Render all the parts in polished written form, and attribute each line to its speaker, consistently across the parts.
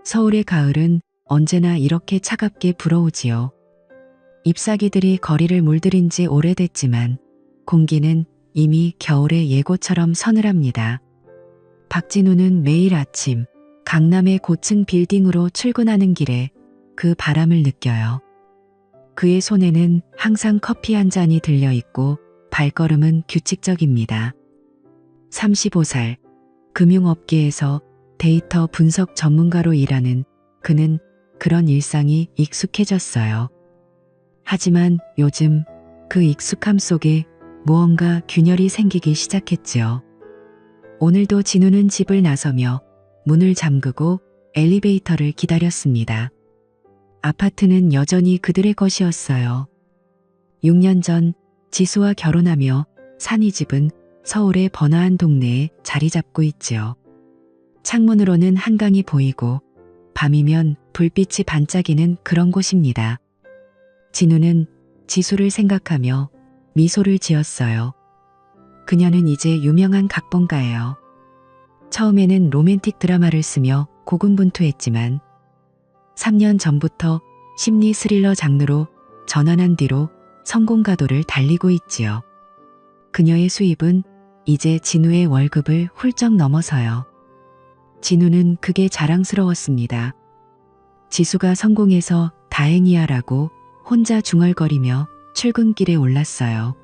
Speaker 1: 서울의 가을은 언제나 이렇게 차갑게 불어오지요. 잎사귀들이 거리를 물들인 지 오래됐지만 공기는 이미 겨울의 예고처럼 서늘합니다. 박진우는 매일 아침 강남의 고층 빌딩으로 출근하는 길에 그 바람을 느껴요. 그의 손에는 항상 커피 한 잔이 들려 있고 발걸음은 규칙적입니다. 35살, 금융업계에서 데이터 분석 전문가로 일하는 그는 그런 일상이 익숙해졌어요. 하지만 요즘 그 익숙함 속에 무언가 균열이 생기기 시작했지요. 오늘도 진우는 집을 나서며 문을 잠그고 엘리베이터를 기다렸습니다. 아파트는 여전히 그들의 것이었어요. 6년 전 지수와 결혼하며 산 이 집은 서울의 번화한 동네에 자리 잡고 있지요. 창문으로는 한강이 보이고 밤이면 불빛이 반짝이는 그런 곳입니다. 진우는 지수를 생각하며 미소를 지었어요. 그녀는 이제 유명한 각본가예요. 처음에는 로맨틱 드라마를 쓰며 고군분투했지만 3년 전부터 심리 스릴러 장르로 전환한 뒤로 성공가도를 달리고 있지요. 그녀의 수입은 이제 진우의 월급을 훌쩍 넘어서요. 진우는 그게 자랑스러웠습니다. 지수가 성공해서 다행이야라고 혼자 중얼거리며 출근길에 올랐어요.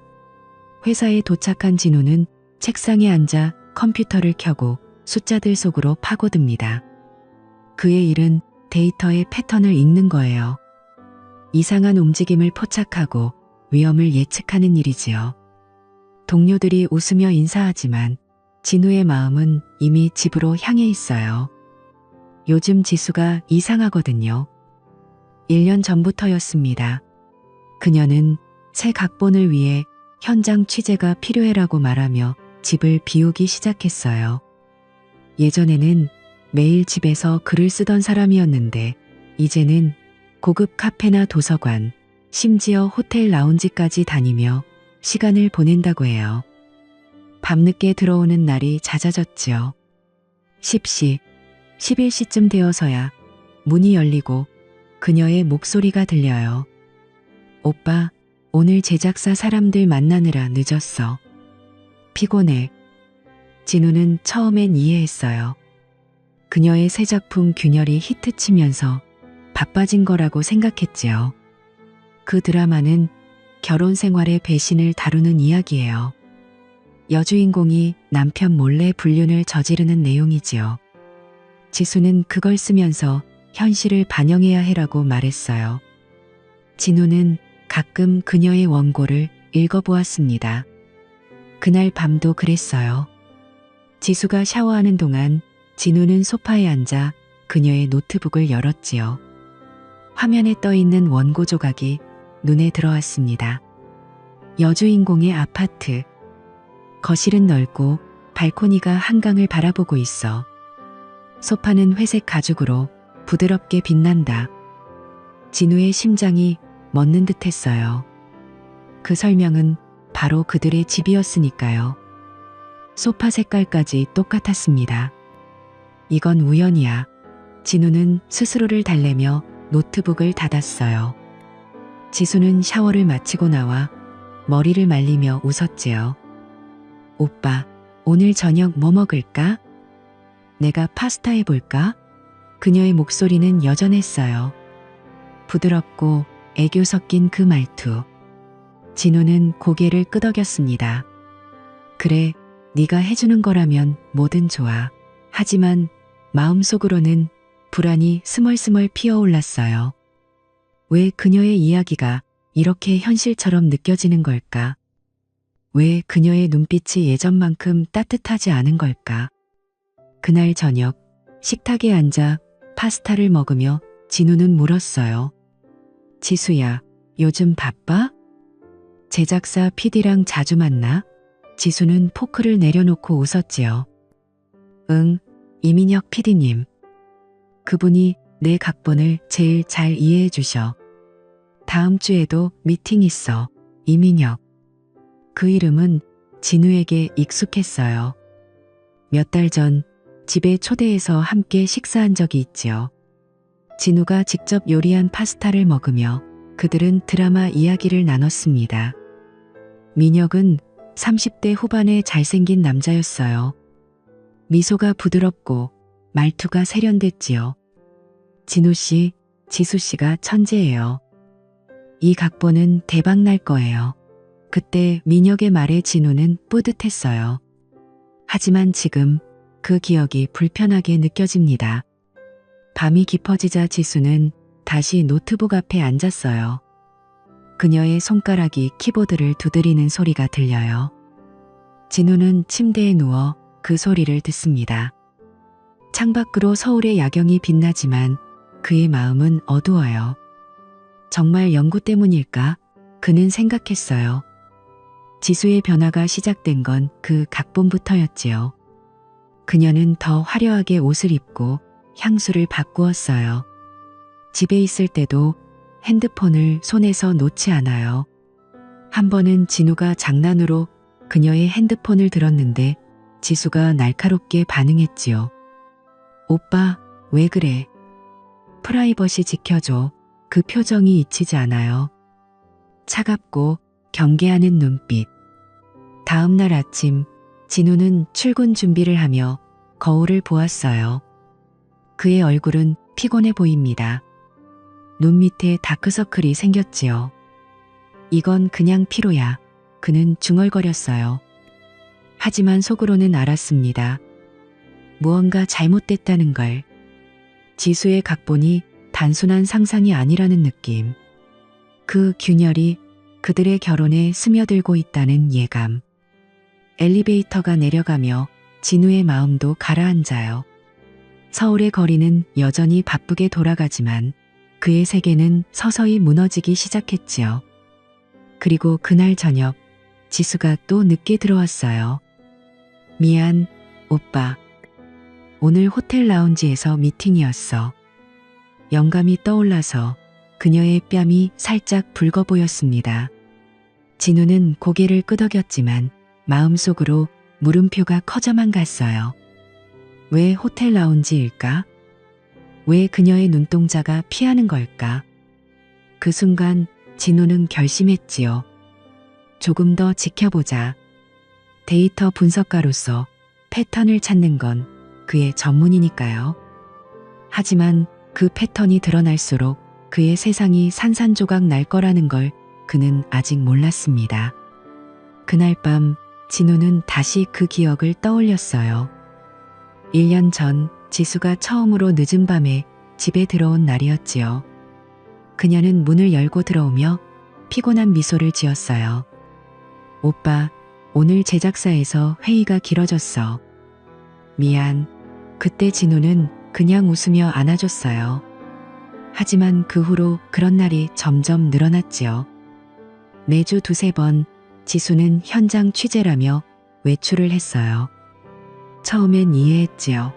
Speaker 1: 회사에 도착한 진우는 책상에 앉아 컴퓨터를 켜고 숫자들 속으로 파고듭니다. 그의 일은 데이터의 패턴을 읽는 거예요. 이상한 움직임을 포착하고 위험을 예측하는 일이지요. 동료들이 웃으며 인사하지만 진우의 마음은 이미 집으로 향해 있어요. 요즘 지수가 이상하거든요. 1년 전부터였습니다. 그녀는 새 각본을 위해 현장 취재가 필요해라고 말하며 집을 비우기 시작했어요. 예전에는 매일 집에서 글을 쓰던 사람이었는데 이제는 고급 카페나 도서관, 심지어 호텔 라운지까지 다니며 시간을 보낸다고 해요. 밤늦게 들어오는 날이 잦아졌지요. 10시, 11시쯤 되어서야 문이 열리고 그녀의 목소리가 들려요. 오빠, 오늘 제작사 사람들 만나느라 늦었어. 피곤해. 진우는 처음엔 이해했어요. 그녀의 새 작품 균열이 히트치면서 바빠진 거라고 생각했지요. 그 드라마는 결혼 생활의 배신을 다루는 이야기예요. 여주인공이 남편 몰래 불륜을 저지르는 내용이지요. 지수는 그걸 쓰면서 현실을 반영해야 해라고 말했어요. 진우는 가끔 그녀의 원고를 읽어보았습니다. 그날 밤도 그랬어요. 지수가 샤워하는 동안 진우는 소파에 앉아 그녀의 노트북을 열었지요. 화면에 떠있는 원고 조각이 눈에 들어왔습니다. 여주인공의 아파트. 거실은 넓고 발코니가 한강을 바라보고 있어. 소파는 회색 가죽으로 부드럽게 빛난다. 진우의 심장이 멎는 듯했어요. 그 설명은 바로 그들의 집이었으니까요. 소파 색깔까지 똑같았습니다. 이건 우연이야. 진우는 스스로를 달래며 노트북을 닫았어요. 지수는 샤워를 마치고 나와 머리를 말리며 웃었지요. 오빠, 오늘 저녁 뭐 먹을까? 내가 파스타 해볼까? 그녀의 목소리는 여전했어요. 부드럽고 애교 섞인 그 말투. 진우는 고개를 끄덕였습니다. 그래, 네가 해주는 거라면 뭐든 좋아. 하지만 마음속으로는 불안이 스멀스멀 피어올랐어요. 왜 그녀의 이야기가 이렇게 현실처럼 느껴지는 걸까? 왜 그녀의 눈빛이 예전만큼 따뜻하지 않은 걸까? 그날 저녁 식탁에 앉아 파스타를 먹으며 진우는 물었어요. 지수야, 요즘 바빠? 제작사 PD랑 자주 만나? 지수는 포크를 내려놓고 웃었지요. 응, 이민혁 PD님. 그분이 내 각본을 제일 잘 이해해 주셔. 다음 주에도 미팅 있어. 이민혁. 그 이름은 진우에게 익숙했어요. 몇 달 전 집에 초대해서 함께 식사한 적이 있지요. 진우가 직접 요리한 파스타를 먹으며 그들은 드라마 이야기를 나눴습니다. 민혁은 30대 후반의 잘생긴 남자였어요. 미소가 부드럽고 말투가 세련됐지요. 진우 씨, 지수 씨가 천재예요. 이 각본은 대박 날 거예요. 그때 민혁의 말에 진우는 뿌듯했어요. 하지만 지금 그 기억이 불편하게 느껴집니다. 밤이 깊어지자 지수는 다시 노트북 앞에 앉았어요. 그녀의 손가락이 키보드를 두드리는 소리가 들려요. 진우는 침대에 누워 그 소리를 듣습니다. 창밖으로 서울의 야경이 빛나지만 그의 마음은 어두워요. 정말 연구 때문일까? 그는 생각했어요. 지수의 변화가 시작된 건 그 각본부터였지요. 그녀는 더 화려하게 옷을 입고 향수를 바꾸었어요. 집에 있을 때도 핸드폰을 손에서 놓지 않아요. 한 번은 진우가 장난으로 그녀의 핸드폰을 들었는데 지수가 날카롭게 반응했지요. 오빠, 왜 그래? 프라이버시 지켜줘. 그 표정이 잊히지 않아요. 차갑고 경계하는 눈빛. 다음 날 아침, 진우는 출근 준비를 하며 거울을 보았어요. 그의 얼굴은 피곤해 보입니다. 눈 밑에 다크서클이 생겼지요. 이건 그냥 피로야. 그는 중얼거렸어요. 하지만 속으로는 알았습니다. 무언가 잘못됐다는 걸. 지수의 각본이 단순한 상상이 아니라는 느낌. 그 균열이 그들의 결혼에 스며들고 있다는 예감. 엘리베이터가 내려가며 진우의 마음도 가라앉아요. 서울의 거리는 여전히 바쁘게 돌아가지만 그의 세계는 서서히 무너지기 시작했지요. 그리고 그날 저녁 지수가 또 늦게 들어왔어요. 미안, 오빠. 오늘 호텔 라운지에서 미팅이었어. 영감이 떠올라서 그녀의 뺨이 살짝 붉어 보였습니다. 진우는 고개를 끄덕였지만 마음속으로 물음표가 커져만 갔어요. 왜 호텔 라운지일까? 왜 그녀의 눈동자가 피하는 걸까? 그 순간 진우는 결심했지요. 조금 더 지켜보자. 데이터 분석가로서 패턴을 찾는 건 그의 전문이니까요. 하지만 그 패턴이 드러날수록 그의 세상이 산산조각 날 거라는 걸 그는 아직 몰랐습니다. 그날 밤 진우는 다시 그 기억을 떠올렸어요. 1년 전 지수가 처음으로 늦은 밤에 집에 들어온 날이었지요. 그녀는 문을 열고 들어오며 피곤한 미소를 지었어요. 오빠, 오늘 제작사에서 회의가 길어졌어. 미안. 그때 진우는 그냥 웃으며 안아줬어요. 하지만 그 후로 그런 날이 점점 늘어났지요. 매주 두세 번 지수는 현장 취재라며 외출을 했어요. 처음엔 이해했지요.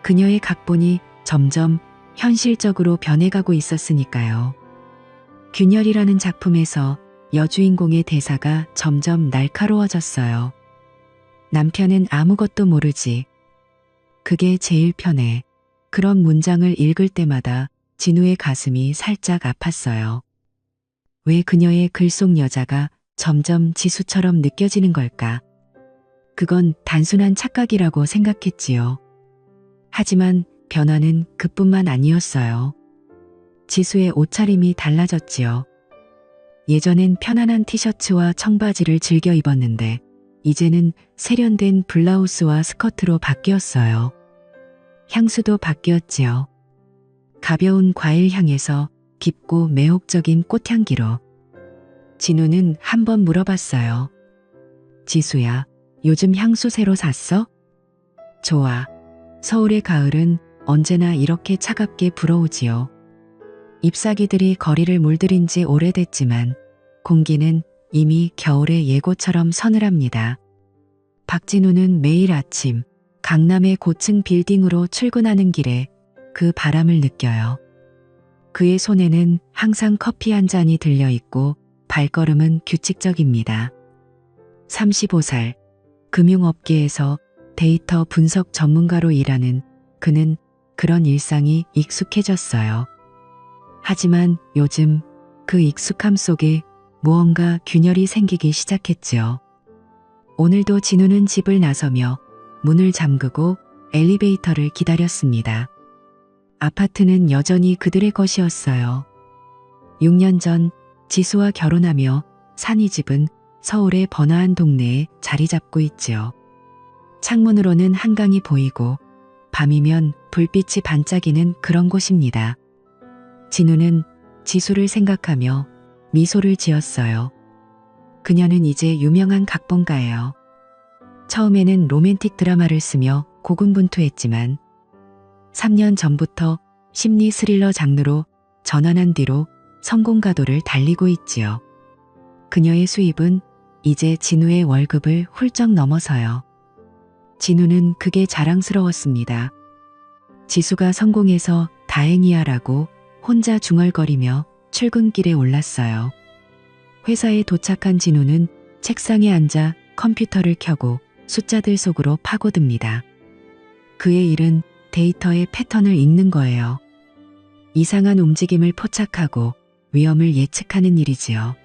Speaker 1: 그녀의 각본이 점점 현실적으로 변해가고 있었으니까요. 균열이라는 작품에서 여주인공의 대사가 점점 날카로워졌어요. 남편은 아무것도 모르지. 그게 제일 편해. 그런 문장을 읽을 때마다 진우의 가슴이 살짝 아팠어요. 왜 그녀의 글 속 여자가 점점 지수처럼 느껴지는 걸까? 그건 단순한 착각이라고 생각했지요. 하지만 변화는 그뿐만 아니었어요. 지수의 옷차림이 달라졌지요. 예전엔 편안한 티셔츠와 청바지를 즐겨 입었는데 이제는 세련된 블라우스와 스커트로 바뀌었어요. 향수도 바뀌었지요. 가벼운 과일 향에서 깊고 매혹적인 꽃향기로. 진우는 한 번 물어봤어요. 지수야, 요즘 향수 새로 샀어? 좋아. 서울의 가을은 언제나 이렇게 차갑게 불어오지요. 잎사귀들이 거리를 물들인 지 오래됐지만 공기는 이미 겨울의 예고처럼 서늘합니다. 박진우는 매일 아침 강남의 고층 빌딩으로 출근하는 길에 그 바람을 느껴요. 그의 손에는 항상 커피 한 잔이 들려있고 발걸음은 규칙적입니다. 35살, 금융업계에서 데이터 분석 전문가로 일하는 그는 그런 일상이 익숙해졌어요. 하지만 요즘 그 익숙함 속에 무언가 균열이 생기기 시작했지요. 오늘도 진우는 집을 나서며 문을 잠그고 엘리베이터를 기다렸습니다. 아파트는 여전히 그들의 것이었어요. 6년 전 지수와 결혼하며 산 이 집은 서울의 번화한 동네에 자리 잡고 있지요. 창문으로는 한강이 보이고 밤이면 불빛이 반짝이는 그런 곳입니다. 진우는 지수를 생각하며 미소를 지었어요. 그녀는 이제 유명한 각본가예요. 처음에는 로맨틱 드라마를 쓰며 고군분투했지만 3년 전부터 심리 스릴러 장르로 전환한 뒤로 성공가도를 달리고 있지요. 그녀의 수입은 이제 진우의 월급을 훌쩍 넘어서요. 진우는 그게 자랑스러웠습니다. 지수가 성공해서 다행이야라고 혼자 중얼거리며 출근길에 올랐어요. 회사에 도착한 진우는 책상에 앉아 컴퓨터를 켜고 숫자들 속으로 파고듭니다. 그의 일은 데이터의 패턴을 읽는 거예요. 이상한 움직임을 포착하고 위험을 예측하는 일이지요.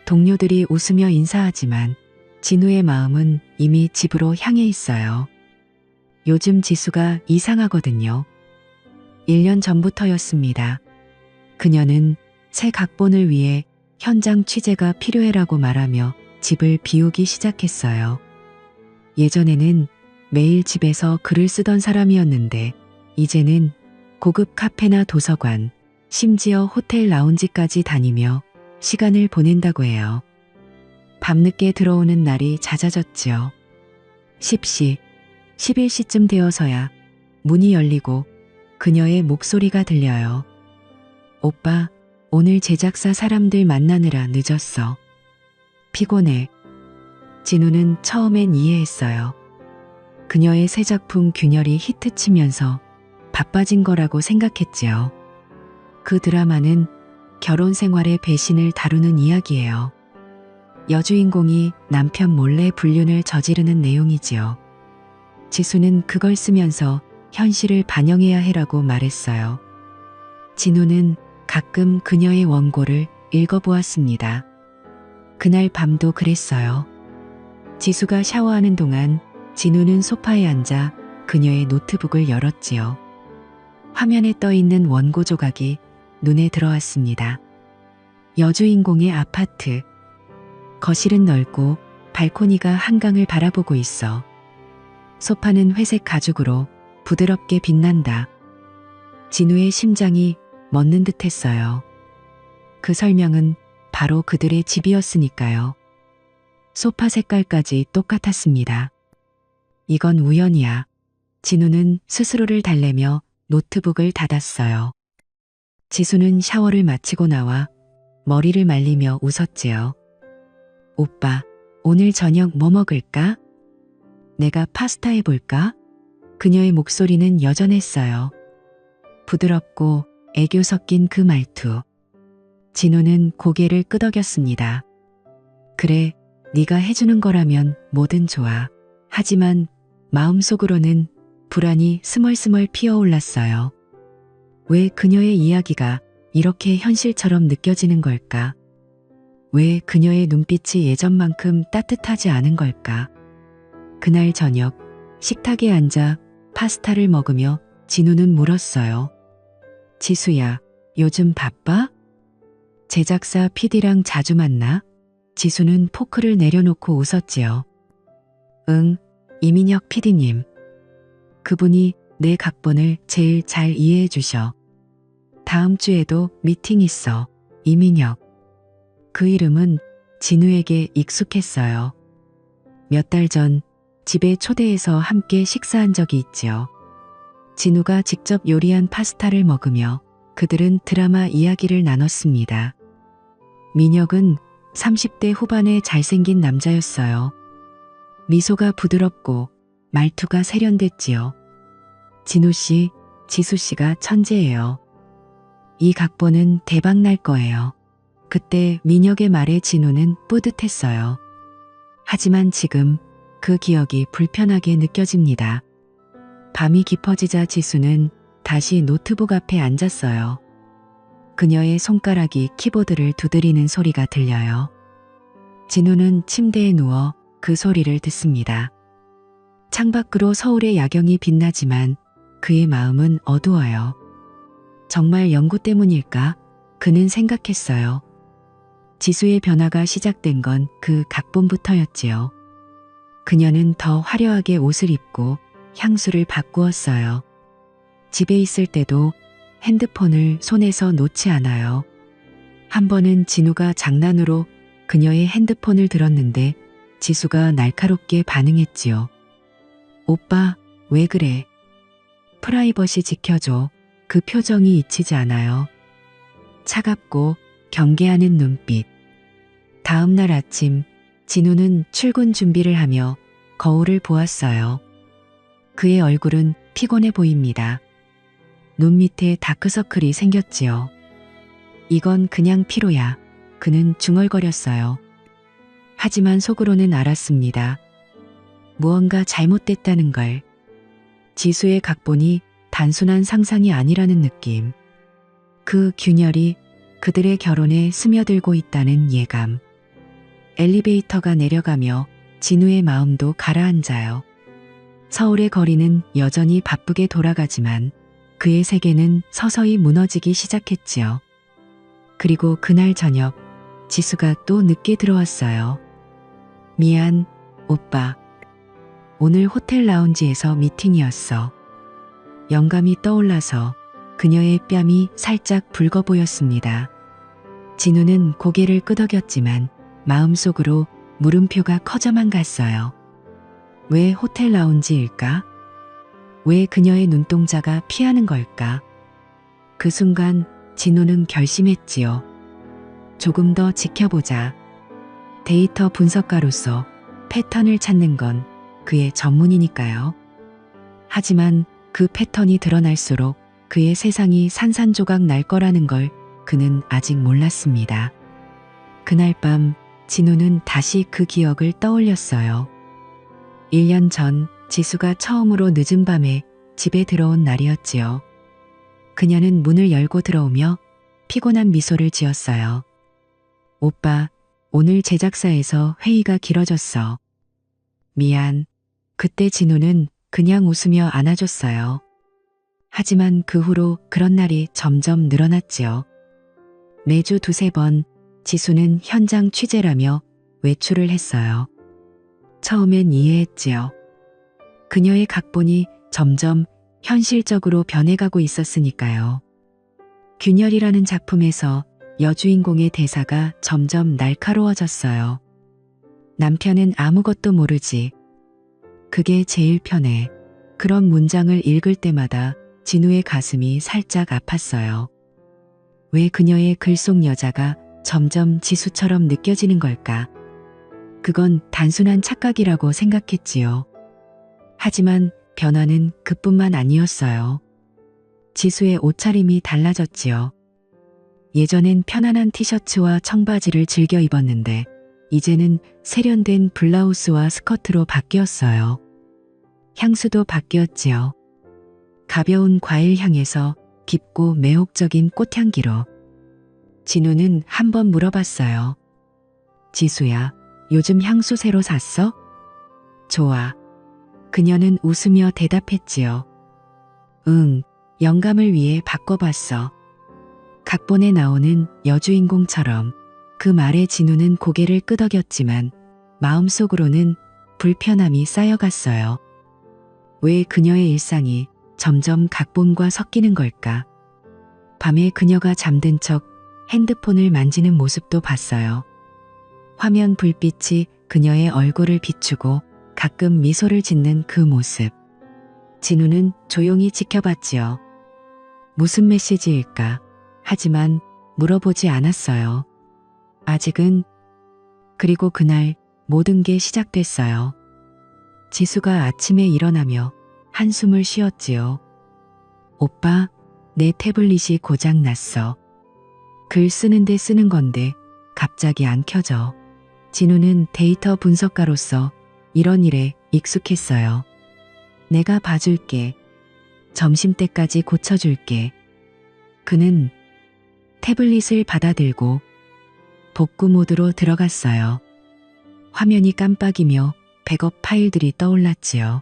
Speaker 1: 동료들이 웃으며 인사하지만 진우의 마음은 이미 집으로 향해 있어요. 요즘 지수가 이상하거든요. 1년 전부터였습니다. 그녀는 새 각본을 위해 현장 취재가 필요해라고 말하며 집을 비우기 시작했어요. 예전에는 매일 집에서 글을 쓰던 사람이었는데 이제는 고급 카페나 도서관, 심지어 호텔 라운지까지 다니며 시간을 보낸다고 해요. 밤늦게 들어오는 날이 잦아졌지요. 10시, 11시쯤 되어서야 문이 열리고 그녀의 목소리가 들려요. 오빠, 오늘 제작사 사람들 만나느라 늦었어. 피곤해. 진우는 처음엔 이해했어요. 그녀의 새 작품 균열이 히트치면서 바빠진 거라고 생각했지요. 그 드라마는 결혼 생활의 배신을 다루는 이야기예요. 여주인공이 남편 몰래 불륜을 저지르는 내용이지요. 지수는 그걸 쓰면서 현실을 반영해야 해라고 말했어요. 진우는 가끔 그녀의 원고를 읽어보았습니다. 그날 밤도 그랬어요. 지수가 샤워하는 동안 진우는 소파에 앉아 그녀의 노트북을 열었지요. 화면에 떠있는 원고 조각이 눈에 들어왔습니다. 여주인공의 아파트. 거실은 넓고 발코니가 한강을 바라보고 있어. 소파는 회색 가죽으로 부드럽게 빛난다. 진우의 심장이 멎는 듯했어요. 그 설명은 바로 그들의 집이었으니까요. 소파 색깔까지 똑같았습니다. 이건 우연이야. 진우는 스스로를 달래며 노트북을 닫았어요. 지수는 샤워를 마치고 나와 머리를 말리며 웃었지요. 오빠, 오늘 저녁 뭐 먹을까? 내가 파스타 해볼까? 그녀의 목소리는 여전했어요. 부드럽고 애교 섞인 그 말투. 진우는 고개를 끄덕였습니다. 그래, 네가 해주는 거라면 뭐든 좋아. 하지만 마음속으로는 불안이 스멀스멀 피어올랐어요. 왜 그녀의 이야기가 이렇게 현실처럼 느껴지는 걸까? 왜 그녀의 눈빛이 예전만큼 따뜻하지 않은 걸까? 그날 저녁 식탁에 앉아 파스타를 먹으며 진우는 물었어요. 지수야, 요즘 바빠? 제작사 PD랑 자주 만나? 지수는 포크를 내려놓고 웃었지요. 응, 이민혁 PD님. 그분이 내 각본을 제일 잘 이해해 주셔. 다음 주에도 미팅 있어. 이민혁. 그 이름은 진우에게 익숙했어요. 몇 달 전 집에 초대해서 함께 식사한 적이 있지요. 진우가 직접 요리한 파스타를 먹으며 그들은 드라마 이야기를 나눴습니다. 민혁은 30대 후반의 잘생긴 남자였어요. 미소가 부드럽고 말투가 세련됐지요. 진우 씨, 지수 씨가 천재예요. 이 각본은 대박 날 거예요. 그때 민혁의 말에 진우는 뿌듯했어요. 하지만 지금 그 기억이 불편하게 느껴집니다. 밤이 깊어지자 지수는 다시 노트북 앞에 앉았어요. 그녀의 손가락이 키보드를 두드리는 소리가 들려요. 진우는 침대에 누워 그 소리를 듣습니다. 창밖으로 서울의 야경이 빛나지만 그의 마음은 어두워요. 정말 연구 때문일까? 그는 생각했어요. 지수의 변화가 시작된 건 그 각본부터였지요. 그녀는 더 화려하게 옷을 입고 향수를 바꾸었어요. 집에 있을 때도 핸드폰을 손에서 놓지 않아요. 한 번은 진우가 장난으로 그녀의 핸드폰을 들었는데 지수가 날카롭게 반응했지요. 오빠, 왜 그래? 프라이버시 지켜줘. 그 표정이 잊히지 않아요. 차갑고 경계하는 눈빛. 다음 날 아침, 진우는 출근 준비를 하며 거울을 보았어요. 그의 얼굴은 피곤해 보입니다. 눈 밑에 다크서클이 생겼지요. 이건 그냥 피로야. 그는 중얼거렸어요. 하지만 속으로는 알았습니다. 무언가 잘못됐다는 걸. 지수의 각본이 단순한 상상이 아니라는 느낌. 그 균열이 그들의 결혼에 스며들고 있다는 예감. 엘리베이터가 내려가며 진우의 마음도 가라앉아요. 서울의 거리는 여전히 바쁘게 돌아가지만 그의 세계는 서서히 무너지기 시작했지요. 그리고 그날 저녁 지수가 또 늦게 들어왔어요. 미안, 오빠. 오늘 호텔 라운지에서 미팅이었어. 영감이 떠올라서 그녀의 뺨이 살짝 붉어 보였습니다. 진우는 고개를 끄덕였지만 마음속으로 물음표가 커져만 갔어요. 왜 호텔 라운지일까? 왜 그녀의 눈동자가 피하는 걸까? 그 순간 진우는 결심했지요. 조금 더 지켜보자. 데이터 분석가로서 패턴을 찾는 건 그의 전문이니까요. 하지만 그 패턴이 드러날수록 그의 세상이 산산조각 날 거라는 걸 그는 아직 몰랐습니다. 그날 밤 진우는 다시 그 기억을 떠올렸어요. 1년 전 지수가 처음으로 늦은 밤에 집에 들어온 날이었지요. 그녀는 문을 열고 들어오며 피곤한 미소를 지었어요. 오빠, 오늘 제작사에서 회의가 길어졌어. 미안. 그때 진우는 그냥 웃으며 안아줬어요. 하지만 그 후로 그런 날이 점점 늘어났지요. 매주 두세 번 지수는 현장 취재라며 외출을 했어요. 처음엔 이해했지요. 그녀의 각본이 점점 현실적으로 변해가고 있었으니까요. 균열이라는 작품에서 여주인공의 대사가 점점 날카로워졌어요. 남편은 아무것도 모르지. 그게 제일 편해. 그런 문장을 읽을 때마다 진우의 가슴이 살짝 아팠어요. 왜 그녀의 글 속 여자가 점점 지수처럼 느껴지는 걸까? 그건 단순한 착각이라고 생각했지요. 하지만 변화는 그뿐만 아니었어요. 지수의 옷차림이 달라졌지요. 예전엔 편안한 티셔츠와 청바지를 즐겨 입었는데 이제는 세련된 블라우스와 스커트로 바뀌었어요. 향수도 바뀌었지요. 가벼운 과일 향에서 깊고 매혹적인 꽃향기로. 진우는 한 번 물어봤어요. 지수야, 요즘 향수 새로 샀어? 좋아. 그녀는 웃으며 대답했지요. 응, 영감을 위해 바꿔봤어. 각본에 나오는 여주인공처럼. 그 말에 진우는 고개를 끄덕였지만 마음속으로는 불편함이 쌓여갔어요. 왜 그녀의 일상이 점점 각본과 섞이는 걸까? 밤에 그녀가 잠든 척 핸드폰을 만지는 모습도 봤어요. 화면 불빛이 그녀의 얼굴을 비추고 가끔 미소를 짓는 그 모습. 진우는 조용히 지켜봤지요. 무슨 메시지일까? 하지만 물어보지 않았어요. 아직은. 그리고 그날 모든 게 시작됐어요. 지수가 아침에 일어나며 한숨을 쉬었지요. 오빠, 내 태블릿이 고장 났어. 글 쓰는데 쓰는 건데 갑자기 안 켜져. 진우는 데이터 분석가로서 이런 일에 익숙했어요. 내가 봐줄게. 점심때까지 고쳐줄게. 그는 태블릿을 받아들고 복구 모드로 들어갔어요. 화면이 깜빡이며 백업 파일들이 떠올랐지요.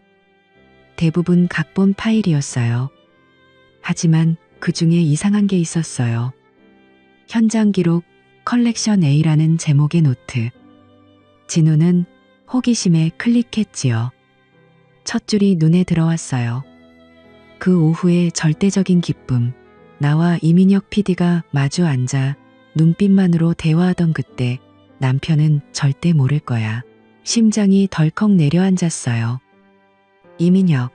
Speaker 1: 대부분 각본 파일이었어요. 하지만 그 중에 이상한 게 있었어요. 현장 기록 컬렉션 A라는 제목의 노트. 진우는 호기심에 클릭했지요. 첫 줄이 눈에 들어왔어요. 그 오후의 절대적인 기쁨. 나와 이민혁 PD가 마주 앉아 눈빛만으로 대화하던 그때 남편은 절대 모를 거야. 심장이 덜컥 내려앉았어요. 이민혁.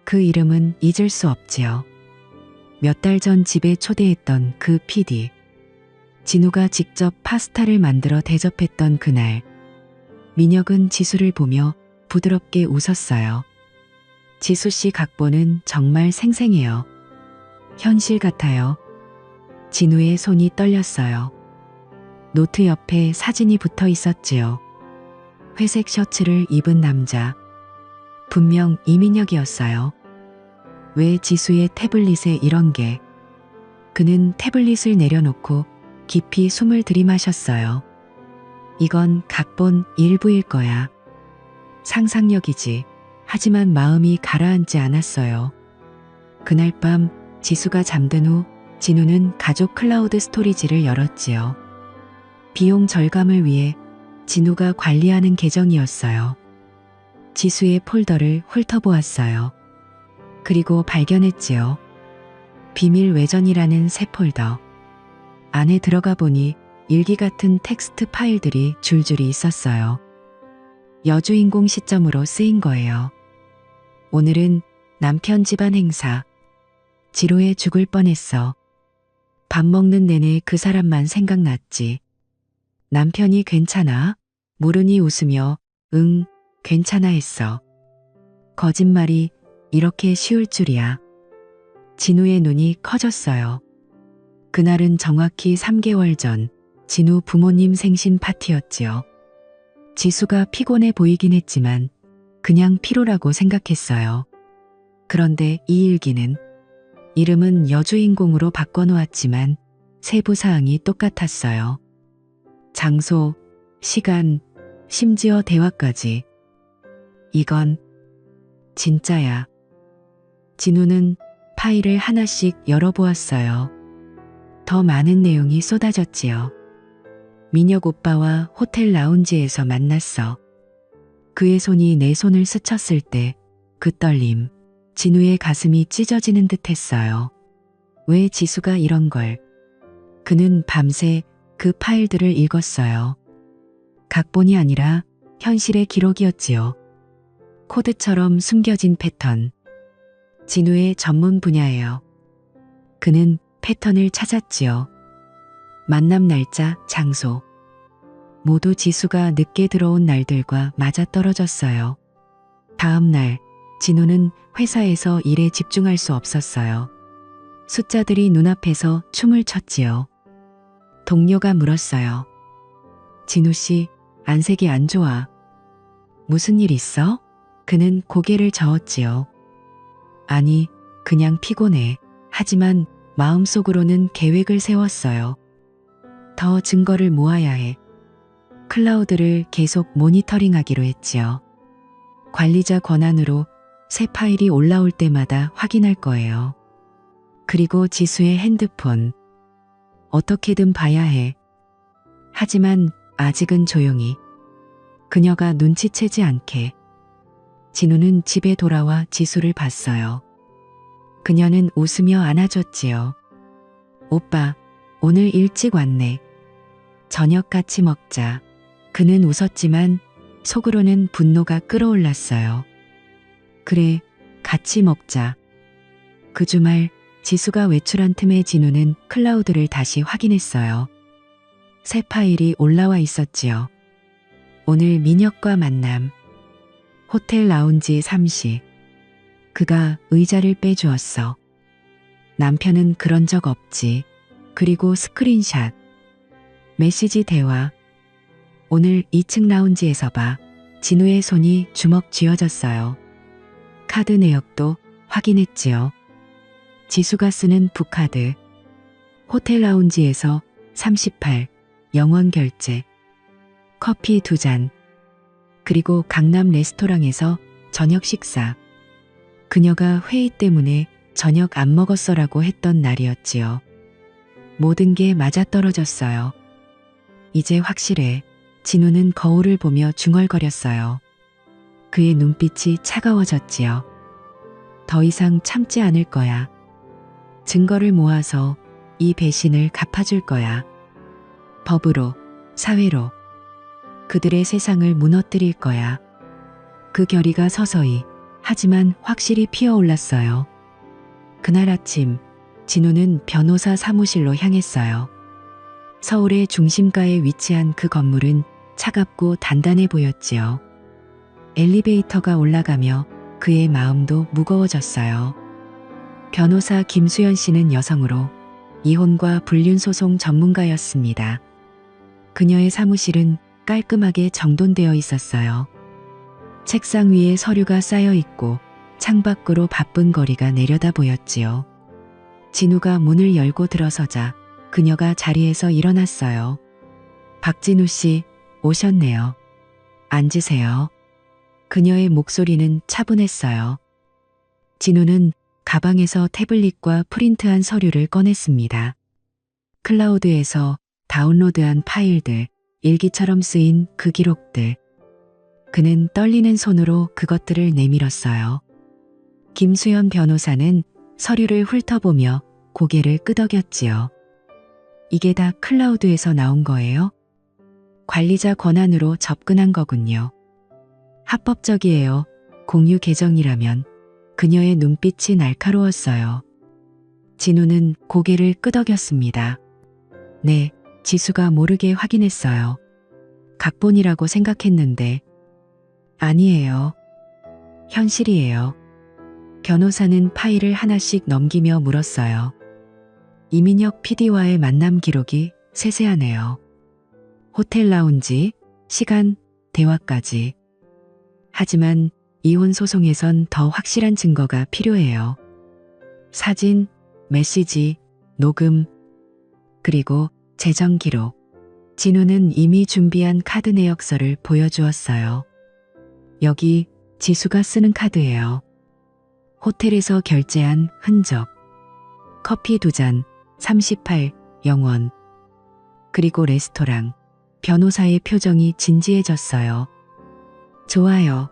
Speaker 1: 그 이름은 잊을 수 없지요. 몇 달 전 집에 초대했던 그 PD. 진우가 직접 파스타를 만들어 대접했던 그날. 민혁은 지수를 보며 부드럽게 웃었어요. 지수 씨 각본은 정말 생생해요. 현실 같아요. 진우의 손이 떨렸어요. 노트 옆에 사진이 붙어 있었지요. 회색 셔츠를 입은 남자. 분명 이민혁이었어요. 왜 지수의 태블릿에 이런 게? 그는 태블릿을 내려놓고 깊이 숨을 들이마셨어요. 이건 각본 일부일 거야. 상상력이지. 하지만 마음이 가라앉지 않았어요. 그날 밤 지수가 잠든 후 진우는 가족 클라우드 스토리지를 열었지요. 비용 절감을 위해 진우가 관리하는 계정이었어요. 지수의 폴더를 훑어보았어요. 그리고 발견했지요. 비밀 외전이라는 새 폴더. 안에 들어가 보니 일기 같은 텍스트 파일들이 줄줄이 있었어요. 여주인공 시점으로 쓰인 거예요. 오늘은 남편 집안 행사. 지루해 죽을 뻔했어. 밥 먹는 내내 그 사람만 생각났지. 남편이 괜찮아? 물으니 웃으며 응, 괜찮아 했어. 거짓말이 이렇게 쉬울 줄이야. 진우의 눈이 커졌어요. 그날은 정확히 3개월 전 진우 부모님 생신 파티였지요. 지수가 피곤해 보이긴 했지만 그냥 피로라고 생각했어요. 그런데 이 일기는 이름은 여주인공으로 바꿔놓았지만 세부 사항이 똑같았어요. 장소, 시간, 심지어 대화까지. 이건 진짜야. 진우는 파일을 하나씩 열어보았어요. 더 많은 내용이 쏟아졌지요. 민혁 오빠와 호텔 라운지에서 만났어. 그의 손이 내 손을 스쳤을 때 그 떨림, 진우의 가슴이 찢어지는 듯 했어요. 왜 지수가 이런 걸? 그는 밤새 그 파일들을 읽었어요. 각본이 아니라 현실의 기록이었지요. 코드처럼 숨겨진 패턴. 진우의 전문 분야예요. 그는 패턴을 찾았지요. 만남 날짜, 장소. 모두 지수가 늦게 들어온 날들과 맞아떨어졌어요. 다음 날, 진우는 회사에서 일에 집중할 수 없었어요. 숫자들이 눈앞에서 춤을 췄지요. 동료가 물었어요. 진우 씨, 안색이 안 좋아. 무슨 일 있어? 그는 고개를 저었지요. 아니, 그냥 피곤해. 하지만 마음속으로는 계획을 세웠어요. 더 증거를 모아야 해. 클라우드를 계속 모니터링하기로 했지요. 관리자 권한으로 새 파일이 올라올 때마다 확인할 거예요. 그리고 지수의 핸드폰. 어떻게든 봐야 해. 하지만 아직은 조용히. 그녀가 눈치채지 않게. 진우는 집에 돌아와 지수를 봤어요. 그녀는 웃으며 안아줬지요. 오빠, 오늘 일찍 왔네. 저녁 같이 먹자. 그는 웃었지만 속으로는 분노가 끓어올랐어요. 그래, 같이 먹자. 그 주말 지수가 외출한 틈에 진우는 클라우드를 다시 확인했어요. 새 파일이 올라와 있었지요. 오늘 민혁과 만남. 호텔 라운지 3시. 그가 의자를 빼주었어. 남편은 그런 적 없지. 그리고 스크린샷. 메시지 대화. 오늘 2층 라운지에서 봐. 진우의 손이 주먹 쥐어졌어요. 카드 내역도 확인했지요. 지수가 쓰는 북카드, 호텔 라운지에서 38, 영원 결제, 커피 2잔, 그리고 강남 레스토랑에서 저녁 식사. 그녀가 회의 때문에 저녁 안 먹었어라고 했던 날이었지요. 모든 게 맞아떨어졌어요. 이제 확실해. 진우는 거울을 보며 중얼거렸어요. 그의 눈빛이 차가워졌지요. 더 이상 참지 않을 거야. 증거를 모아서 이 배신을 갚아줄 거야. 법으로, 사회로. 그들의 세상을 무너뜨릴 거야. 그 결의가 서서히, 하지만 확실히 피어올랐어요. 그날 아침, 진우는 변호사 사무실로 향했어요. 서울의 중심가에 위치한 그 건물은 차갑고 단단해 보였지요. 엘리베이터가 올라가며 그의 마음도 무거워졌어요. 변호사 김수연 씨는 여성으로 이혼과 불륜소송 전문가였습니다. 그녀의 사무실은 깔끔하게 정돈되어 있었어요. 책상 위에 서류가 쌓여 있고 창밖으로 바쁜 거리가 내려다 보였지요. 진우가 문을 열고 들어서자 그녀가 자리에서 일어났어요. 박진우 씨, 오셨네요. 앉으세요. 그녀의 목소리는 차분했어요. 진우는 가방에서 태블릿과 프린트한 서류를 꺼냈습니다. 클라우드에서 다운로드한 파일들, 일기처럼 쓰인 그 기록들. 그는 떨리는 손으로 그것들을 내밀었어요. 김수연 변호사는 서류를 훑어보며 고개를 끄덕였지요. 이게 다 클라우드에서 나온 거예요? 관리자 권한으로 접근한 거군요. 합법적이에요. 공유 계정이라면. 그녀의 눈빛이 날카로웠어요. 진우는 고개를 끄덕였습니다. 네, 지수가 모르게 확인했어요. 각본이라고 생각했는데. 아니에요. 현실이에요. 변호사는 파일을 하나씩 넘기며 물었어요. 이민혁 PD와의 만남 기록이 세세하네요. 호텔 라운지, 시간, 대화까지. 하지만 이혼 소송에선 더 확실한 증거가 필요해요. 사진, 메시지, 녹음, 그리고 재정 기록. 진우는 이미 준비한 카드 내역서를 보여주었어요. 여기 지수가 쓰는 카드예요. 호텔에서 결제한 흔적. 커피 2잔, 38, 영원. 그리고 레스토랑. 변호사의 표정이 진지해졌어요. 좋아요.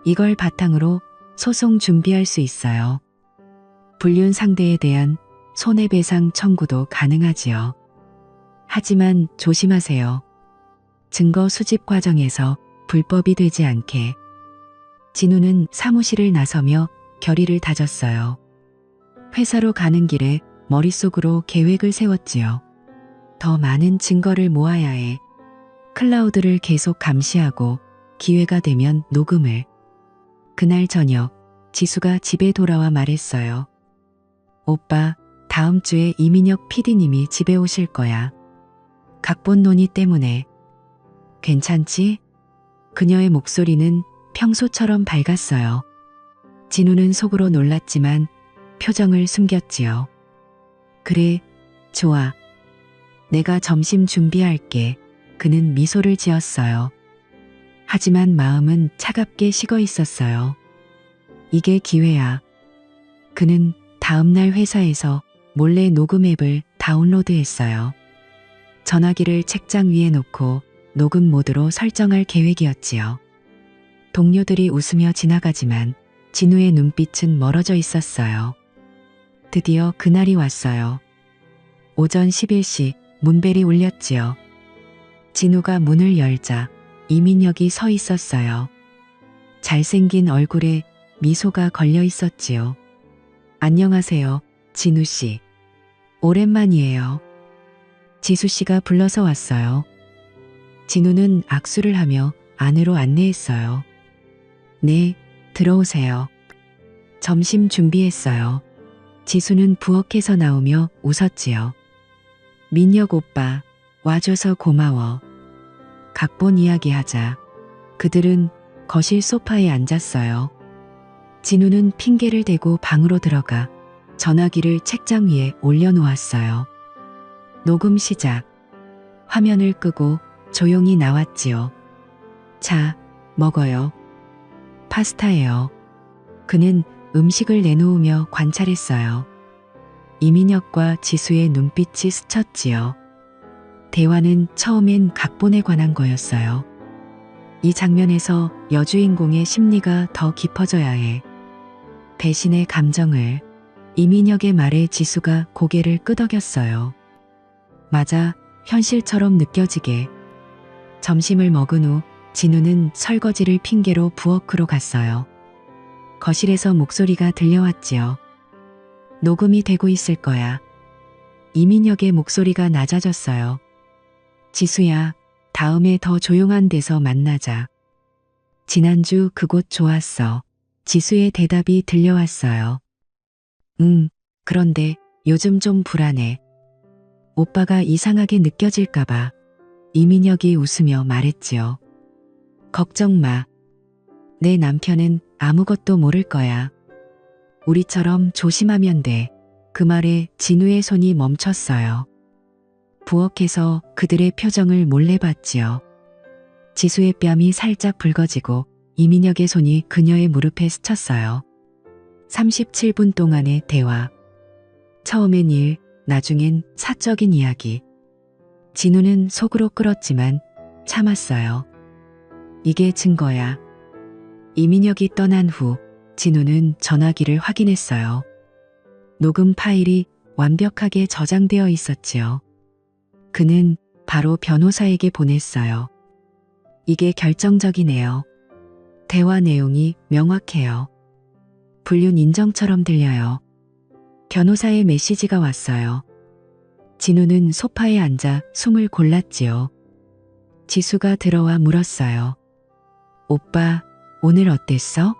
Speaker 1: 이걸 바탕으로 소송 준비할 수 있어요. 불륜 상대에 대한 손해배상 청구도 가능하지요. 하지만 조심하세요. 증거 수집 과정에서 불법이 되지 않게. 진우는 사무실을 나서며 결의를 다졌어요. 회사로 가는 길에 머릿속으로 계획을 세웠지요. 더 많은 증거를 모아야 해. 클라우드를 계속 감시하고 기회가 되면 녹음을. 그날 저녁 지수가 집에 돌아와 말했어요. 오빠, 다음 주에 이민혁 PD님이 집에 오실 거야. 각본 논의 때문에. 괜찮지? 그녀의 목소리는 평소처럼 밝았어요. 진우는 속으로 놀랐지만 표정을 숨겼지요. 그래, 좋아. 내가 점심 준비할게. 그는 미소를 지었어요. 하지만 마음은 차갑게 식어 있었어요. 이게 기회야. 그는 다음날 회사에서 몰래 녹음 앱을 다운로드했어요. 전화기를 책장 위에 놓고 녹음 모드로 설정할 계획이었지요. 동료들이 웃으며 지나가지만 진우의 눈빛은 멀어져 있었어요. 드디어 그날이 왔어요. 오전 11시 문벨이 울렸지요. 진우가 문을 열자 이민혁이 서 있었어요. 잘생긴 얼굴에 미소가 걸려 있었지요. 안녕하세요, 진우 씨. 오랜만이에요. 지수 씨가 불러서 왔어요. 진우는 악수를 하며 안으로 안내했어요. 네, 들어오세요. 점심 준비했어요. 지수는 부엌에서 나오며 웃었지요. 민혁 오빠, 와줘서 고마워. 각본 이야기하자. 그들은 거실 소파에 앉았어요. 진우는 핑계를 대고 방으로 들어가 전화기를 책장 위에 올려놓았어요. 녹음 시작. 화면을 끄고 조용히 나왔지요. 자, 먹어요. 파스타예요. 그는 음식을 내놓으며 관찰했어요. 이민혁과 지수의 눈빛이 스쳤지요. 대화는 처음엔 각본에 관한 거였어요. 이 장면에서 여주인공의 심리가 더 깊어져야 해. 배신의 감정을. 이민혁의 말에 지수가 고개를 끄덕였어요. 맞아, 현실처럼 느껴지게. 점심을 먹은 후 진우는 설거지를 핑계로 부엌으로 갔어요. 거실에서 목소리가 들려왔지요. 녹음이 되고 있을 거야. 이민혁의 목소리가 낮아졌어요. 지수야, 다음에 더 조용한 데서 만나자. 지난주 그곳 좋았어. 지수의 대답이 들려왔어요. 그런데 요즘 좀 불안해. 오빠가 이상하게 느껴질까봐. 이민혁이 웃으며 말했지요. 걱정 마. 내 남편은 아무것도 모를 거야. 우리처럼 조심하면 돼. 그 말에 진우의 손이 멈췄어요. 부엌에서 그들의 표정을 몰래 봤지요. 지수의 뺨이 살짝 붉어지고 이민혁의 손이 그녀의 무릎에 스쳤어요. 37분 동안의 대화. 처음엔 일, 나중엔 사적인 이야기. 진우는 속으로 끓었지만 참았어요. 이게 증거야. 이민혁이 떠난 후 진우는 전화기를 확인했어요. 녹음 파일이 완벽하게 저장되어 있었지요. 그는 바로 변호사에게 보냈어요. 이게 결정적이네요. 대화 내용이 명확해요. 불륜 인정처럼 들려요. 변호사의 메시지가 왔어요. 진우는 소파에 앉아 숨을 골랐지요. 지수가 들어와 물었어요. 오빠, 오늘 어땠어?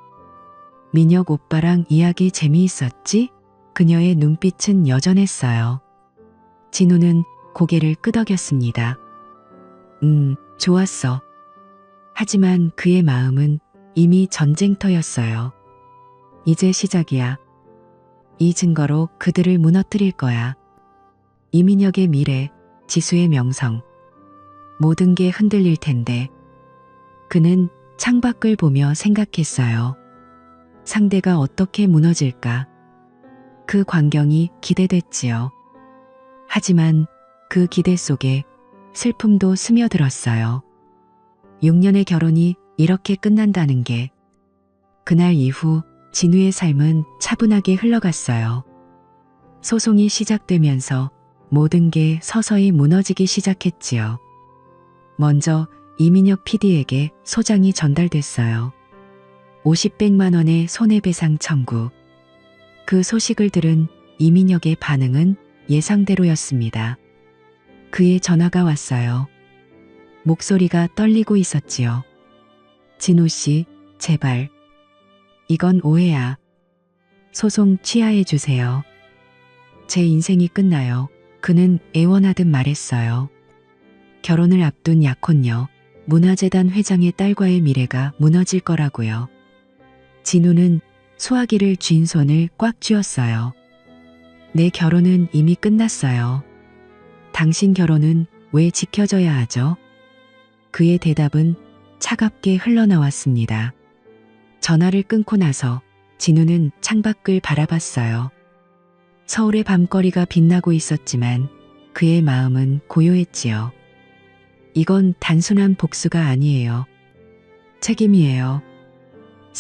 Speaker 1: 민혁 오빠랑 이야기 재미있었지? 그녀의 눈빛은 여전했어요. 진우는 고개를 끄덕였습니다. 좋았어. 하지만 그의 마음은 이미 전쟁터였어요. 이제 시작이야. 이 증거로 그들을 무너뜨릴 거야. 이민혁의 미래, 지수의 명성. 모든 게 흔들릴 텐데. 그는 창밖을 보며 생각했어요. 상대가 어떻게 무너질까? 그 광경이 기대됐지요. 하지만 그 기대 속에 슬픔도 스며들었어요. 6년의 결혼이 이렇게 끝난다는 게. 그날 이후 진우의 삶은 차분하게 흘러갔어요. 소송이 시작되면서 모든 게 서서히 무너지기 시작했지요. 먼저 이민혁 PD에게 소장이 전달됐어요. 50-100만 원의 손해배상 청구. 그 소식을 들은 이민혁의 반응은 예상대로였습니다. 그의 전화가 왔어요. 목소리가 떨리고 있었지요. 진우 씨, 제발. 이건 오해야. 소송 취하해 주세요. 제 인생이 끝나요. 그는 애원하듯 말했어요. 결혼을 앞둔 약혼녀, 문화재단 회장의 딸과의 미래가 무너질 거라고요. 진우는 수화기를 쥔 손을 꽉 쥐었어요. 내 결혼은 이미 끝났어요. 당신 결혼은 왜 지켜져야 하죠? 그의 대답은 차갑게 흘러나왔습니다. 전화를 끊고 나서 진우는 창밖을 바라봤어요. 서울의 밤거리가 빛나고 있었지만 그의 마음은 고요했지요. 이건 단순한 복수가 아니에요. 책임이에요.